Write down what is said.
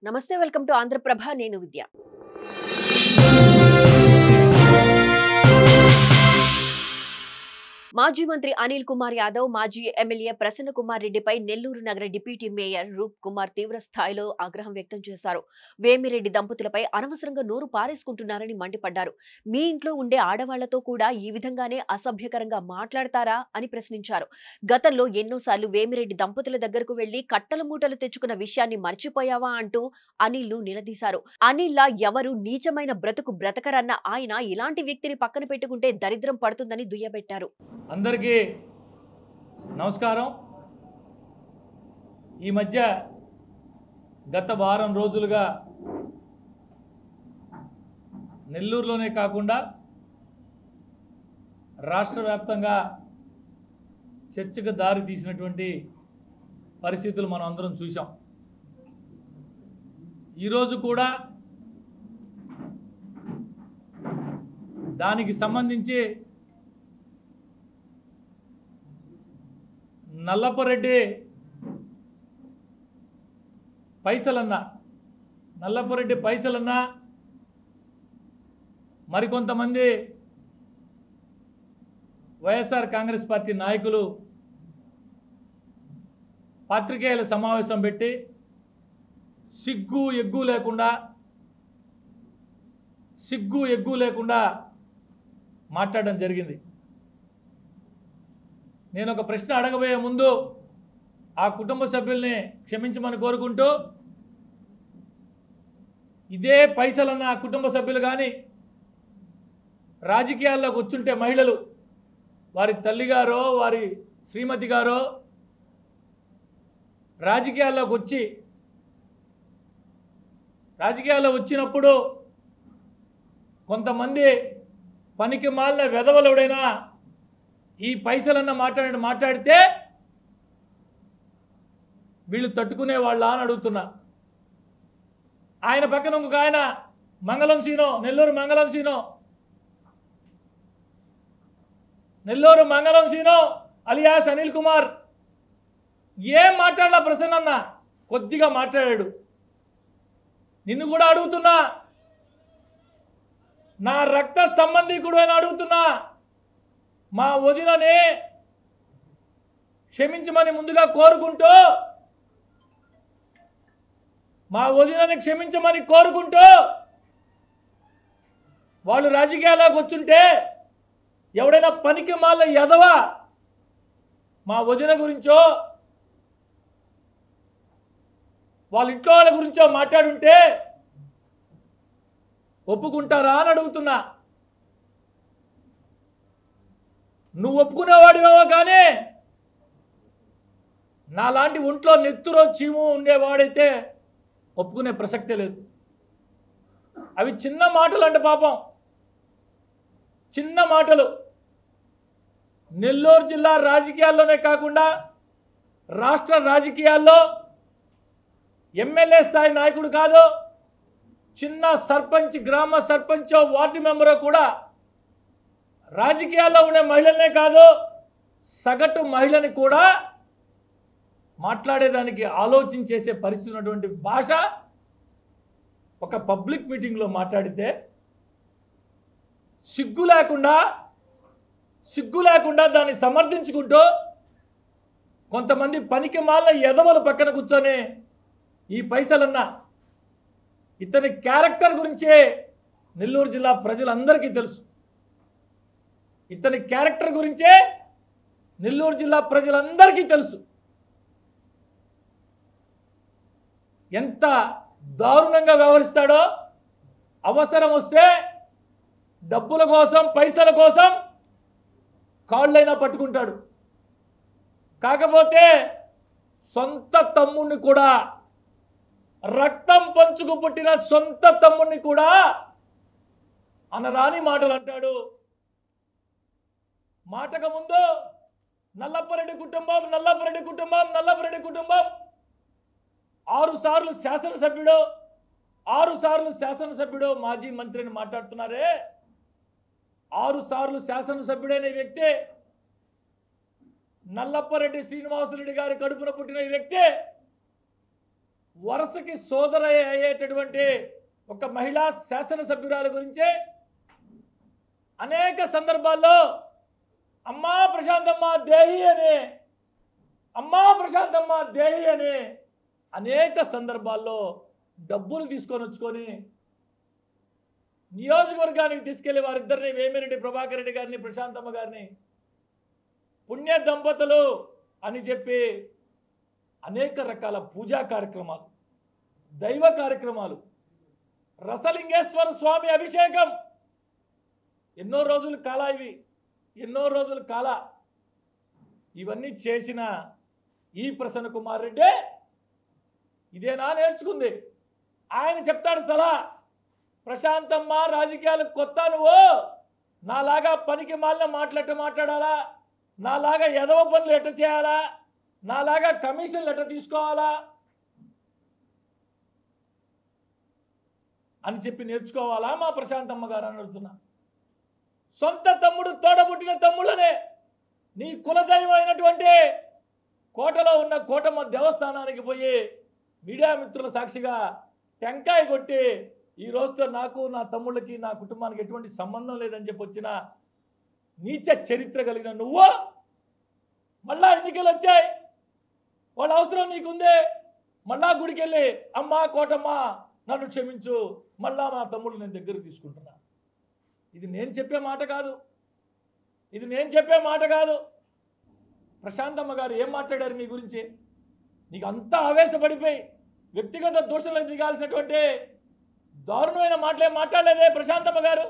నమస్తే, welcome to Andhraprabha. నేను విద్య. మాజీ మంత్రి అనిల్ కుమార్ యాదవ్, మాజీ ఎమ్మెల్యే ప్రసన్న కుమార్ రెడ్డిపై నెల్లూరు నగర డిప్యూటీ మేయర్ రూప్ కుమార్ తీవ్ర స్థాయిలో ఆగ్రహం వ్యక్తం చేశారు. వేమిరెడ్డి దంపతులపై అనవసరంగా నోరు పారేసుకుంటున్నారని మండిపడ్డారు. మీ ఇంట్లో ఉండే ఆడవాళ్లతో కూడా ఈ విధంగానే అసభ్యకరంగా మాట్లాడతారా అని ప్రశ్నించారు. గతంలో ఎన్నోసార్లు వేమిరెడ్డి దంపతుల దగ్గరకు వెళ్లి కట్టల మూటలు తెచ్చుకున్న విషయాన్ని మర్చిపోయావా అంటూ అనిల్ ను నిలదీశారు. అనిల్ లా ఎవరు నీచమైన బ్రతుకు బ్రతకరన్న ఆయన ఇలాంటి వ్యక్తిని పక్కన పెట్టుకుంటే దరిద్రం పడుతుందని దుయ్యబెట్టారు. అందరికీ నమస్కారం. ఈ మధ్య గత వారం రోజులుగా నెల్లూరులోనే కాకుండా రాష్ట్ర వ్యాప్తంగా చర్చకు దారి తీసినటువంటి పరిస్థితులు మనం అందరం చూసాం. ఈరోజు కూడా దానికి సంబంధించి నల్లపరెడ్డి పైసలన్నా మరికొంతమంది వైఎస్ఆర్ కాంగ్రెస్ పార్టీ నాయకులు పాత్రికేయుల సమావేశం పెట్టి సిగ్గు ఎగ్గు లేకుండా మాట్లాడడం జరిగింది. నేను ఒక ప్రశ్న అడగబోయే ముందు ఆ కుటుంబ సభ్యుల్ని క్షమించమని కోరుకుంటూ, ఇదే పైసలన్న ఆ కుటుంబ సభ్యులు కానీ రాజకీయాల్లోకి వచ్చుంటే మహిళలు, వారి తల్లిగారో వారి శ్రీమతి గారో రాజకీయాల్లో వచ్చినప్పుడు కొంతమంది పనికి మాలిన వెధవలుడైనా ఈ పైసలన్న మాట్లాడితే వీళ్ళు తట్టుకునే వాళ్ళ అని అడుగుతున్నా. ఆయన పక్కన ఇంకొక ఆయన నెల్లూరు మంగళం సీనో అలియాస్ అనిల్ కుమార్ ఏం మాట్లాడలా. ప్రసన్న కొద్దిగా మాట్లాడాడు. నిన్ను కూడా అడుగుతున్నా, నా రక్త సంబంధికుడు అని అడుగుతున్నా. మా వదినని క్షమించమని ముందుగా కోరుకుంటూ వాళ్ళు రాజకీయాల్లోకి వచ్చుంటే ఎవడైనా పనికి మాల ఎదవ మా వదిన గురించో వాళ్ళ ఇంట్లో వాళ్ళ గురించో మాట్లాడుంటే ఒప్పుకుంటారా అని అడుగుతున్నా. నువ్వు ఒప్పుకునేవాడివేమో కానీ నాలాంటి ఒంట్లో నెత్తురో చీము ఉండేవాడైతే ఒప్పుకునే ప్రసక్తే లేదు. అవి చిన్న మాటలు అంటే పాపం, చిన్న మాటలు. నెల్లూరు జిల్లా రాజకీయాల్లోనే కాకుండా రాష్ట్ర రాజకీయాల్లో ఎమ్మెల్యే స్థాయి నాయకుడు కాదు, చిన్న సర్పంచ్, గ్రామ సర్పంచో వార్డు మెంబరో కూడా రాజకీయాల్లో ఉండే మహిళలనే కాదు, సగటు మహిళని కూడా మాట్లాడేదానికి ఆలోచించేసే పరిస్థితి ఉన్నటువంటి భాష ఒక పబ్లిక్ మీటింగ్లో మాట్లాడితే సిగ్గు లేకుండా దాన్ని సమర్థించుకుంటూ కొంతమంది పనికి మాలిన ఎదవలు పక్కన కూర్చొని ఈ పైసలన్నా ఇతని క్యారెక్టర్ గురించే నెల్లూరు జిల్లా ప్రజలందరికీ తెలుసు. ఇతని క్యారెక్టర్ గురించే నెల్లూరు జిల్లా ప్రజలందరికీ తెలుసు. ఎంత దారుణంగా వ్యవహరిస్తాడో. అవసరం వస్తే డబ్బుల కోసం, పైసల కోసం కాళ్ళైనా పట్టుకుంటాడు. కాకపోతే సొంత తమ్ముడిని కూడా, రక్తం పంచుకు పుట్టిన సొంత తమ్ముడిని కూడా అనరాని మాటలు అంటాడు. మాటకు ముందు నల్లపరెడ్డి కుటుంబం 6 సార్లు శాసనసభ్యుడు మాజీ మంత్రిని మాట్లాడుతున్నారే. 6 సార్లు శాసనసభ్యుడైన వ్యక్తి నల్లపరెడ్డి శ్రీనివాసరెడ్డి గారి కడుపున పుట్టిన వ్యక్తి వరుసకి సోదర అయ్యేటటువంటి ఒక మహిళా శాసనసభ్యురాల గురించే అనేక సందర్భాల్లో అమ్మా ప్రశాంతమ్మ దేహి అని, అమ్మా ప్రశాంతమ్మ దేహి అని అనేక సందర్భాల్లో డబ్బులు తీసుకొని వచ్చుకొని నియోజకవర్గానికి తీసుకెళ్లి వారిద్దరిని వేమిరెడ్డి ప్రభాకర్ రెడ్డి గారిని ప్రశాంతమ్మ గారిని పుణ్య దంపతులు అని చెప్పి అనేక రకాల పూజా కార్యక్రమాలు, దైవ కార్యక్రమాలు, రసలింగేశ్వర స్వామి అభిషేకం ఎన్నో రోజులు కాల, ఎన్నో రోజులు కాల ఇవన్నీ చేసిన ఈ ప్రసన్న కుమార్ రెడ్డి ఇదేనా నేర్చుకుంది? ఆయన చెప్తాడు సలహా, ప్రశాంతమ్మ రాజకీయాలకు కొత్త, నువ్వు నాలాగా పనికి మాలిన మాట్లాడాలా, నాలాగా ఎదవ పనులు ఎట్ట చేయాలా, నాలాగా కమిషన్లు ఎట్ట తీసుకోవాలా అని చెప్పి నేర్చుకోవాలా మా ప్రశాంతమ్మ గారు అని అడుగుతున్నా. సొంత తమ్ముడు తోడబుట్టిన తమ్ముళ్ళనే నీ కులదైవం అయినటువంటి కోటలో ఉన్న కోటమ్మ దేవస్థానానికి పోయి మీడియా మిత్రుల సాక్షిగా టెంకాయ కొట్టి ఈ రోజుతో నాకు నా తమ్ముళ్ళకి నా కుటుంబానికి ఎటువంటి సంబంధం లేదని చెప్పి వచ్చిన నీచ చరిత్ర కలిగిన నువ్వు మళ్ళా ఎన్నికలు వచ్చాయి, వాళ్ళ అవసరం నీకుందే, మళ్ళా గుడికి వెళ్ళి అమ్మా కోటమ్మ నన్ను క్షమించు, మళ్ళా మా తమ్ముడు నేను దగ్గర తీసుకుంటున్నా. ఇది నేను చెప్పే మాట కాదు, ఇది నేను చెప్పే మాట కాదు. ప్రశాంతమ్మ గారు ఏం మాట్లాడారు మీ గురించి? నీకు అంతా ఆవేశపడిపోయి వ్యక్తిగత దూషణలకు దిగాల్సినటువంటి దారుణమైన మాటలే మాట్లాడలేదే ప్రశాంతమ్మ గారు.